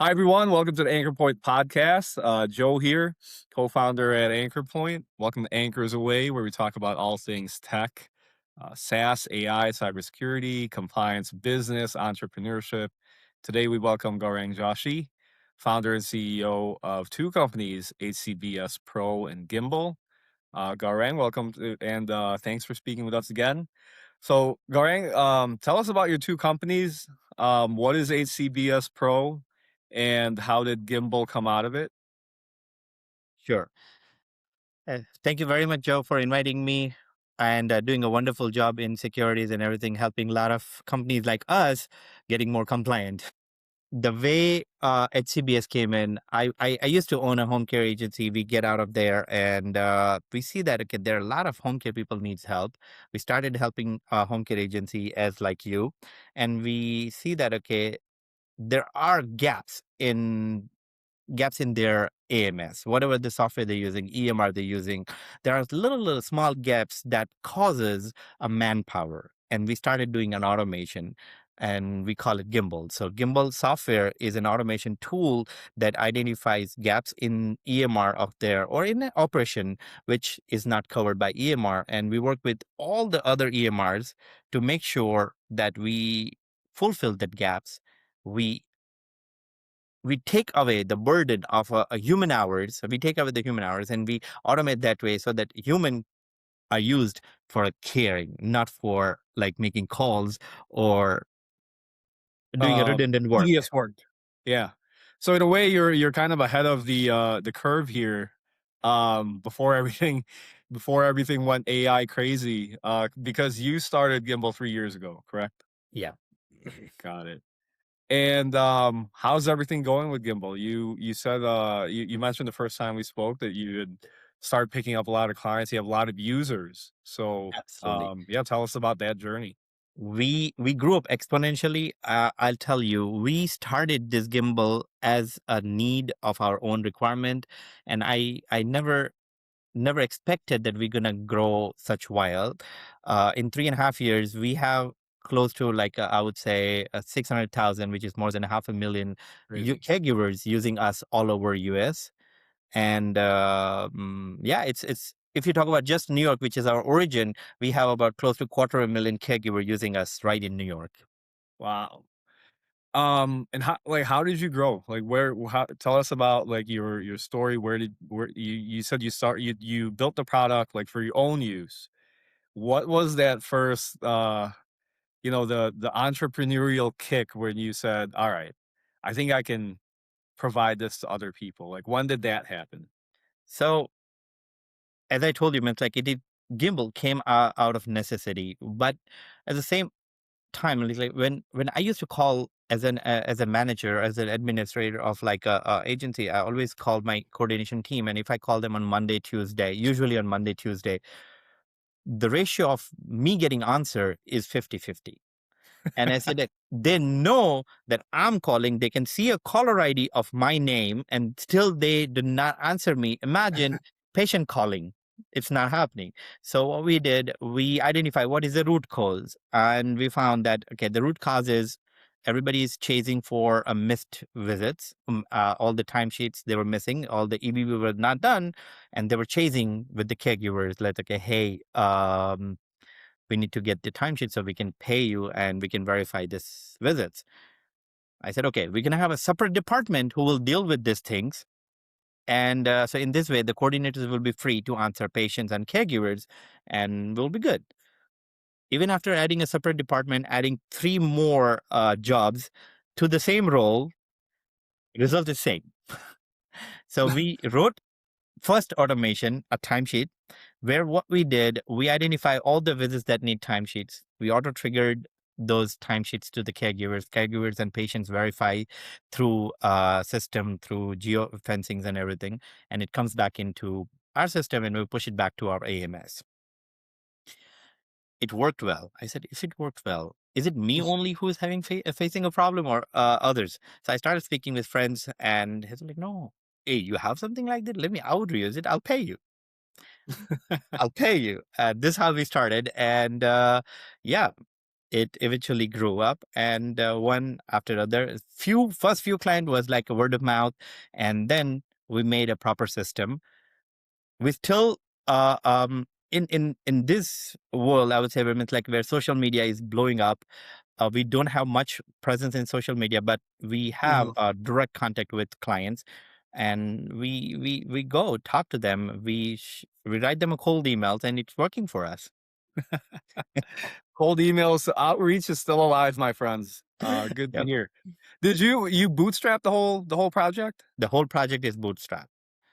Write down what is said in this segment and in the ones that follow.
Hi, everyone. Welcome to the Anchor Point podcast. Joe here, co founder at Anchor Point. Welcome to Anchors Away, where we talk about all things tech, SaaS, AI, cybersecurity, compliance, business, entrepreneurship. Today, we welcome Gaurang Joshi, founder and CEO of two companies, HCBS Pro and Gimbal. Gaurang, welcome and thanks for speaking with us again. So, Gaurang, tell us about your two companies. What is HCBS Pro, and how did Gimbal come out of it? Sure. Thank you very much, Joe, for inviting me and doing a wonderful job in securities and everything, helping a lot of companies like us getting more compliant. The way HCBS came in, I used to own a home care agency. We get out of there and we see that, okay, there are a lot of home care people needs help. We started helping a home care agency as like you, and we see that, okay, there are gaps in their AMS, whatever the software they're using, EMR they're using. There are little small gaps that causes a manpower. And we started doing an automation and we call it Gimbal. So Gimbal software is an automation tool that identifies gaps in EMR of there or in an operation which is not covered by EMR. And we work with all the other EMRs to make sure that we fulfill that gaps. We take away the burden of a human hours. We take away the human hours and we automate that way so that human are used for caring, not for like making calls or doing a redundant work. Tedious work. Yeah. So in a way, you're kind of ahead of the curve here. Before everything, before everything went AI crazy. Because you started Gimbal 3 years ago, correct? Yeah. Got it. And how's everything going with Gimbal? You said you mentioned the first time we spoke that you had started picking up a lot of clients. You have a lot of users. So Absolutely. yeah, tell us about that journey. We grew up exponentially. I'll tell you, we started this gimbal as a need of our own requirement, and I never expected that we're gonna grow such wild. In 3.5 years, we have close to like I would say 600,000, which is more than 500,000 Crazy. caregivers using us all over US. And yeah, it's if you talk about just New York, which is our origin, we have about close to 250,000 caregivers using us right in New York. Wow. And how did you grow? Like tell us about like your story. Where you said you built the product like for your own use. What was that first the entrepreneurial kick when you said, "All right, I think I can provide this to other people." Like when did that happen? So as I told you, man, like it did, gimbal came out of necessity, but at the same time, like when I used to call as a manager, as an administrator of like a agency, I always called my coordination team, and if I call them on Monday, Tuesday, usually on Monday, Tuesday, the ratio of me getting answer is 50-50. And I said that they know that I'm calling. They can see a caller ID of my name and still they do not answer me. Imagine patient calling. It's not happening. So what we did, we identify what is the root cause. And we found that, okay, the root cause is everybody is chasing for a missed visits. All the timesheets they were missing, all the EVV were not done. And they were chasing with the caregivers like, okay, hey, we need to get the timesheet so we can pay you and we can verify this visits. I said, okay, we're going to have a separate department who will deal with these things. And so in this way, the coordinators will be free to answer patients and caregivers and we'll be good. Even after adding a separate department, adding 3 more jobs to the same role, result is same. So we wrote first automation, a timesheet, where what we did, we identify all the visits that need timesheets. We auto triggered those timesheets to the caregivers. Caregivers and patients verify through system, through geo fencings and everything, and it comes back into our system, and we push it back to our AMS. It worked well. I said, if it worked well, is it me only who is having facing a problem or others? So I started speaking with friends, and he's like, no. Hey, you have something like that? Let me outreuse it. I'll pay you. I'll pay you. This is how we started. And yeah, it eventually grew up, and one after another. First few client was like a word of mouth, and then we made a proper system. We still in this world, I would say, where it's like where social media is blowing up. We don't have much presence in social media, but we have Mhm. direct contact with clients, and we go talk to them. We write them a cold emails, and it's working for us. Cold emails outreach is still alive, my friends. Good to Yep. hear. Did you bootstrap the whole project? The whole project is bootstrap.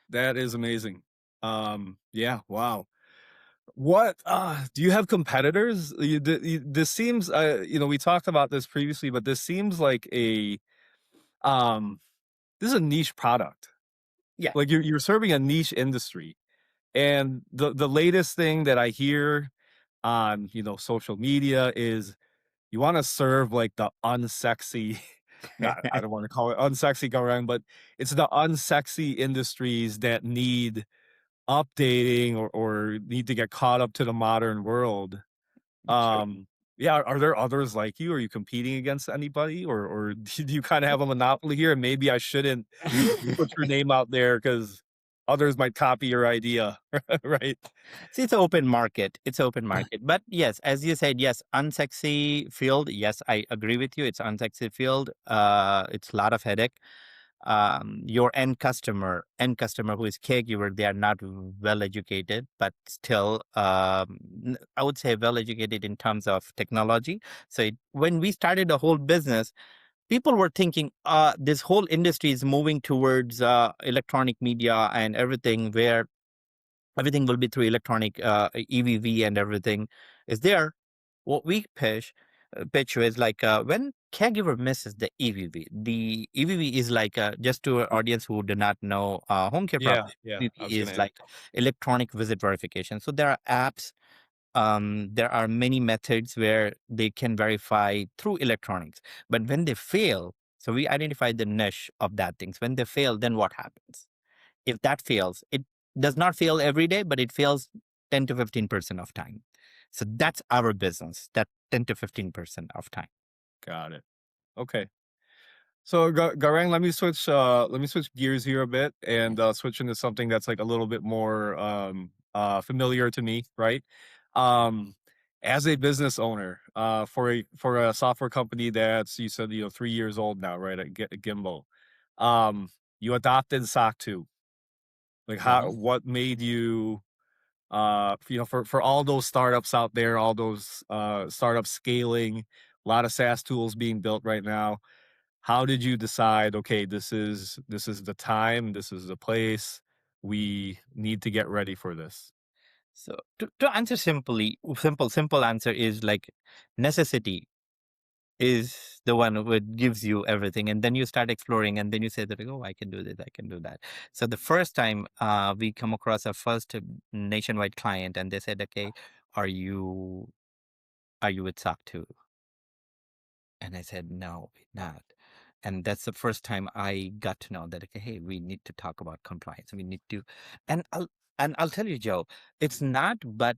That is amazing. Yeah, wow. What do you have competitors? This seems we talked about this previously, but this seems like a um this is a niche product. Yeah. Like you're serving a niche industry. And the latest thing that I hear on, social media is you want to serve like the unsexy, not I don't want to call it unsexy Gaurang, but it's the unsexy industries that need updating or need to get caught up to the modern world. True. Um, yeah, are there others like you? Are you competing against anybody, or do you kind of have a monopoly here? And maybe I shouldn't put your name out there because others might copy your idea, right? See, it's an open market. It's open market. But yes, as you said, yes, unsexy field. Yes, I agree with you. It's unsexy field. It's a lot of headache. Your end customer who is caregiver, they are not well educated, but still, I would say well educated in terms of technology. So when we started the whole business, people were thinking, this whole industry is moving towards electronic media and everything, where everything will be through electronic EVV, and everything is there. What we pitch is like when caregiver misses the EVV. The EVV is like just to our audience who do not know home care Yeah, properly. yeah. I was EVV gonna is ask. like electronic visit verification. So there are apps. There are many methods where they can verify through electronics. But when they fail, so we identify the niche of that things. When they fail, then what happens? If that fails, it does not fail every day, but it fails 10 to 15% of time. So that's our business, that 10 to 15% of time. Got it. Okay. So Garang, let me switch gears here a bit and switch into something that's like a little bit more familiar to me, right? Um as a business owner, for a software company that's you said 3 years old now, right? At Gimbal. Um you adopted SOC 2. Like Yeah. what made you for all those startups out there, all those startups scaling, a lot of SaaS tools being built right now. How did you decide, okay, this is the time, this is the place, we need to get ready for this? So to answer simple answer is like necessity is the one who gives you everything, and then you start exploring, and then you say that, oh, I can do this, I can do that. So the first time we come across our first nationwide client, and they said, okay, are you with SOC 2? And I said, no, we're not. And that's the first time I got to know that, okay, hey, we need to talk about compliance. We need to, and I'll tell you, Joe, it's not, but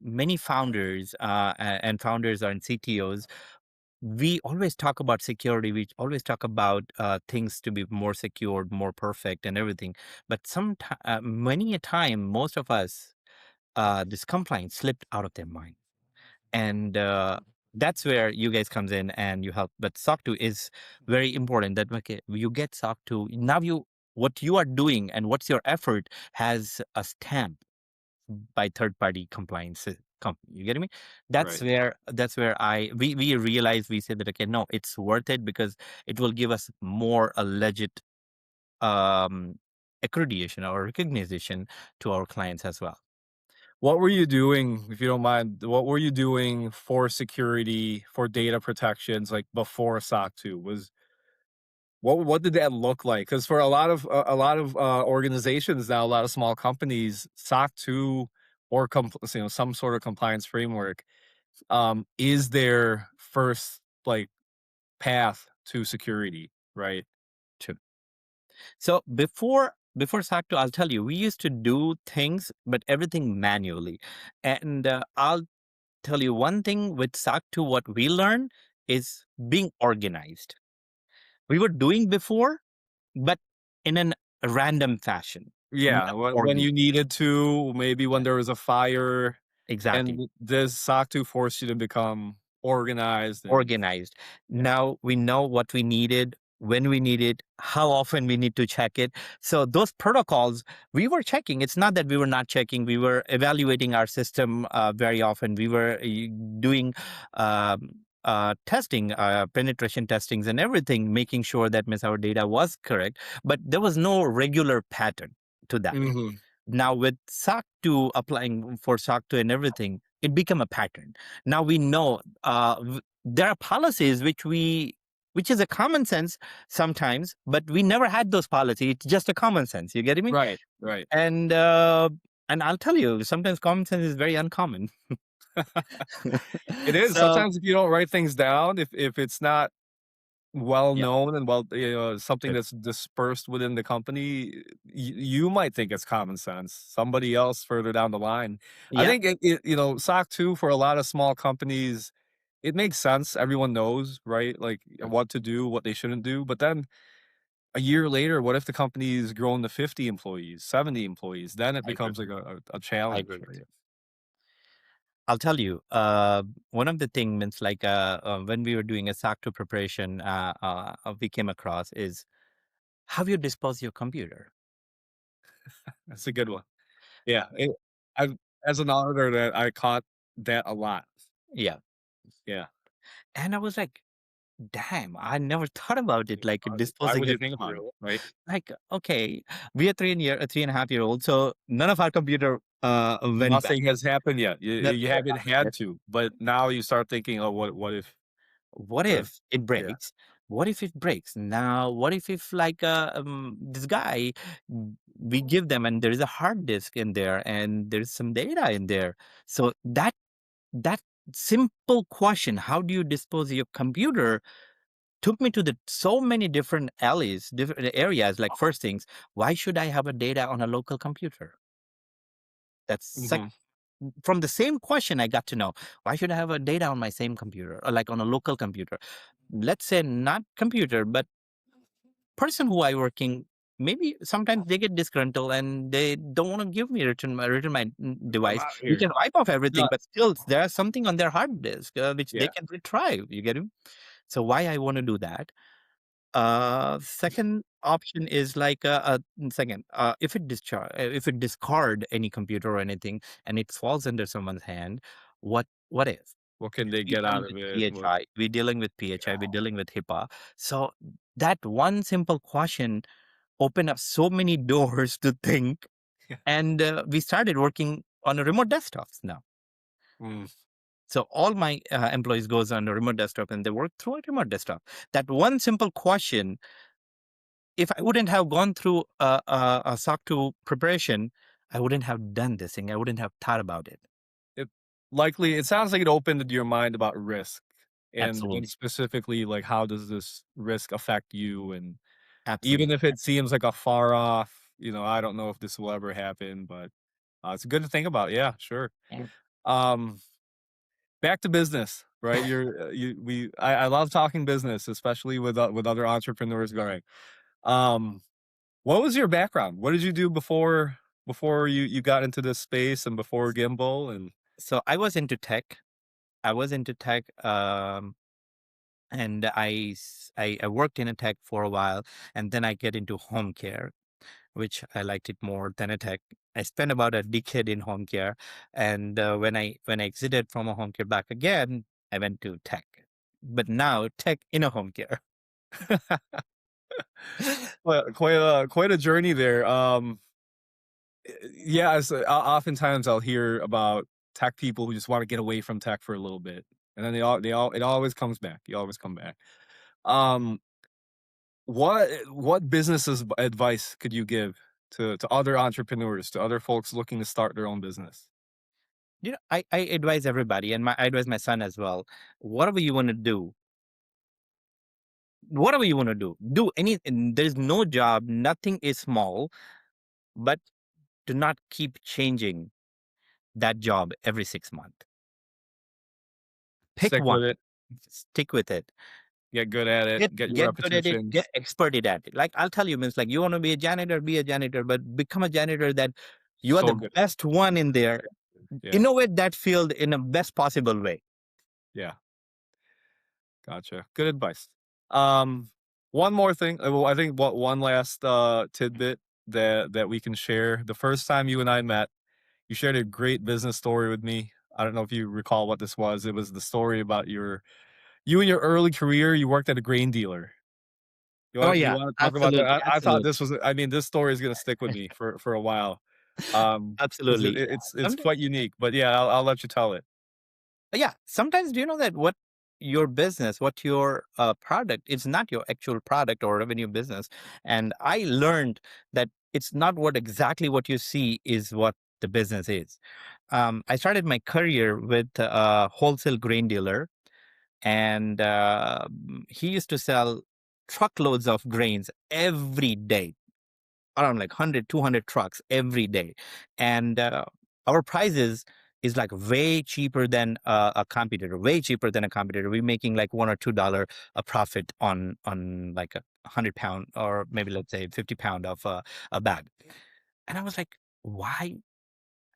many founders and founders and CTOs, we always talk about security. We always talk about things to be more secured, more perfect, and everything. But many a time, most of us, this compliance slipped out of their mind, and that's where you guys comes in and you help. But SOC 2 is very important, that okay, you get SOC 2 now, what you are doing and what's your effort has a stamp by third party compliance company. You getting me? That's Right. where we realize, we say that, okay, no, it's worth it, because it will give us more a legit um accreditation or recognition to our clients as well. What were you doing, if you don't mind, what were you doing for security, for data protections, like before SOC 2? What did that look like? Because for a lot of organizations now, a lot of small companies, SOC 2 or some sort of compliance framework is their first like path to security, right? So before SOC 2, I'll tell you, we used to do things, but everything manually. And tell you one thing with SOC 2, what we learned is being organized. We were doing before, but in an a random fashion, Yeah, not when organized. you needed to, maybe when Yes, there was a fire, exactly. and this SOC 2 forced you to become organized and Organized. yeah. Now we know what we needed, when we need it, how often we need to check it. So those protocols we were checking. It's not that we were not checking. We were evaluating our system very often. We were doing testing, penetration testings, and everything, making sure that means our data was correct. But there was no regular pattern to that. Mhm. Now with SOC 2, applying for SOC 2 and everything, it become a pattern. Now we know there are policies which is a common sense sometimes, but we never had those policies. It's just a common sense. You getting me? Right, right. And uh, and I'll tell you, sometimes common sense is very uncommon. It is. So Sometimes if you don't write things down, if it's not well yeah, known and well, something good. that's dispersed within the company, you might think it's common sense. Somebody else further down the line, I Yeah, think SOC 2 for a lot of small companies, it makes sense. Everyone knows, right? Like what to do, what they shouldn't do. But then a year later, what if the company's grown to 50 employees, 70 employees? Then it I agree. becomes like a I challenge, agree with right? you. I'll tell you, one of the things means like when we were doing a SOC 2 preparation, we came across is how you dispose your computer. That's a good one. Yeah, I've as an auditor that I caught that a lot. Yeah. Yeah. And I was like, damn, I never thought about it, like Why disposing would a you think about it, computer. right? Like, okay, we are 3.5 year old, so none of our computer went bad. Nothing has happened yet. You Nothing has haven't happened had yet. to, but now you start thinking, "Oh, what if What the" if it yeah. breaks? What if it breaks? Now, what if like this guy, we give them and there is a hard disk in there and there's some data in there. So that simple question, how do you dispose of your computer, took me to the so many different alleys, different areas. Like first things, why should I have a data on a local computer? That's Mhm. from the same question I got to know, why should I have a data on my same computer or like on a local computer? Let's say not computer, but person who I working, maybe sometimes they get disgruntled and they don't want to give me return my I'm device. outta We here. can wipe off everything, Done. but still there's something on their hard disk which they Yeah. can retrieve. You get it? So why I want to do that? Second option is like second, if it discard any computer or anything and it falls under someone's hand, what if? What can they We get come out with of it? What PHI, we're dealing with PHI, we're dealing with HIPAA. So that one simple question opened up so many doors to think, yeah. and we started working on a remote desktops now. Mm. So all my employees goes on a remote desktop and they work through a remote desktop. That one simple question, if I wouldn't have gone through a SOC 2 preparation, I wouldn't have done this thing. I wouldn't have thought about it. It it sounds like it opened your mind about risk and Absolutely. specifically, like, how does this risk affect you? And even Absolutely. if it seems like a far off, I don't know if this will ever happen, but, it's good to think about. Yeah, sure. Yeah. Um, Back to business, right? I love talking business, especially with other entrepreneurs going. Um, what was your background? What did you do before you got into this space and before Gimbal and So I was into tech. I was into tech, and I worked in a tech for a while, and then I get into home care, which I liked it more than a tech. I spent about a decade in home care, and when I exited from a home care back again, I went to tech. But now tech in a home care. quite a journey there. Yeah, oftentimes I'll hear about tech people who just want to get away from tech for a little bit, and then it always comes back. You always come back. Um, what advice could you give to other entrepreneurs, to other folks looking to start their own business? I advise everybody, and I advise my son as well. Whatever you want to do, whatever you want to do any. There's no job, nothing is small, but do not keep changing that job every 6 months. Pick Stick with one, it. stick with it. Get good at it. Get your Get good at it, repetition. get experted at it. Like I'll tell you, means like you want to be a janitor, but become a janitor that you are So the good. best one in there. Yeah. Innovate that field in a best possible way. Yeah. Gotcha. Good advice. Um, one more thing. Well, I think what one last tidbit that we can share. The first time you and I met, you shared a great business story with me. I don't know if you recall what this was. It was the story about you in your early career. You worked at a grain dealer. Oh You yeah, want to talk about that? absolutely, I thought absolutely, this was. I mean, this story is gonna stick with me for a while. Because absolutely. it's quite unique. But yeah, I'll let you tell it. Yeah, sometimes do you know that what your business, what your product, it's not your actual product or revenue business. And I learned that it's not what exactly what you see is what the business is. I started my career with a wholesale grain dealer, and he used to sell truckloads of grains every day, around like 100, 200 trucks every day. And our prices is like way cheaper than a competitor, way cheaper than a competitor. We're making like $1 or $2 a profit on like a 100 pound, or maybe let's say 50 pound of a bag. And I was like, why?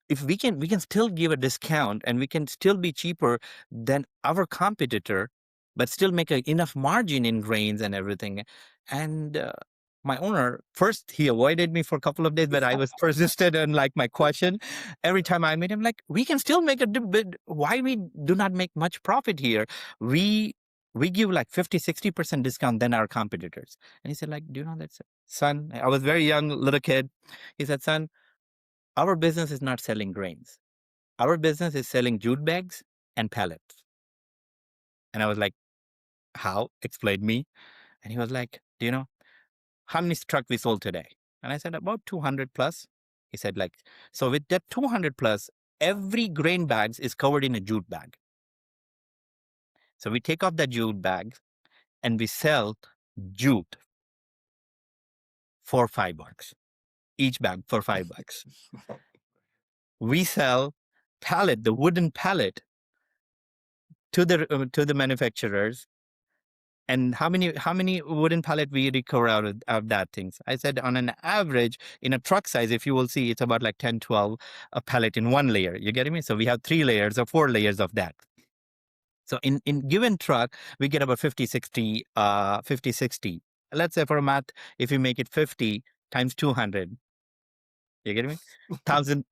If we can still give a discount and we can still be cheaper than our competitor, but still make enough margin in grains and everything. And my owner, first he avoided me for a couple of days, but I was persistent in like my question. Every time I meet him, like, we can still make a bit. Why we do not make much profit here? We give like 50, 60% discount than our competitors. And he said, like, do you know that, son? I was very young little kid. He said, son, our business is not selling grains. Our business is selling jute bags and pallets. And I was like, how? Explain me. And he was like, do you know how many trucks we sold today? And I said, about 200 plus. He said, like, so with that 200 plus, every grain bags is covered in a jute bag. So we take off the jute bag and we sell jute for $5. Each bag for $5. We sell pallet, the wooden pallet, to the manufacturers. And how many wooden pallet we recover out of that things? I said on an average in a truck size, if you will see, it's about like 10, 12 a pallet in one layer. You getting me? So we have 3 layers or 4 layers of that. So in given truck, we get about 50, 60, 50, 60. Let's say for math, if you make it 50 times 200, you getting me? 1,000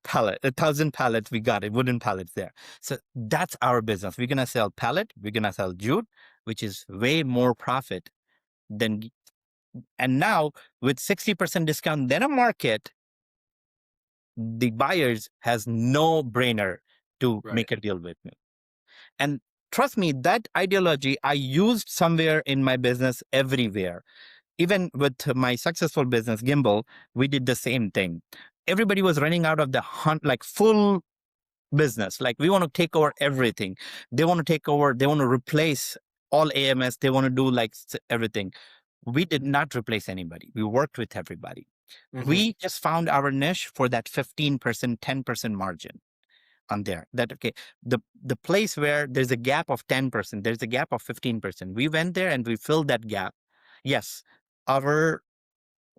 pallets, we got it, wooden pallets there. So that's our business. We're gonna sell pallet, we're gonna sell jute, which is way more profit than. And now with 60% discount than a market, the buyers has no brainer to Right. make a deal with me. And trust me, that ideology I used somewhere in my business everywhere. Even with my successful business, Gimbal, we did the same thing. Everybody was running out of the hunt, like full business. Like, we want to take over everything. They want to take over, they want to replace all AMS. They want to do like everything. We did not replace anybody. We worked with everybody. Hmm. We just found our niche for that 15%, 10% margin on there. That, okay, the place where there's a gap of 10%, there's a gap of 15%. We went there and we filled that gap. Yes, our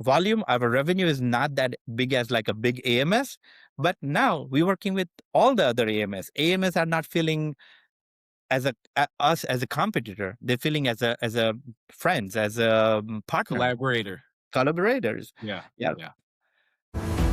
volume, our revenue is not that big as like a big AMS, but now we're working with all the other AMS. AMS are not feeling as us as a competitor. They're feeling as a friends, as a partner, Collaborator. collaborators. Yeah. Yeah. Yeah.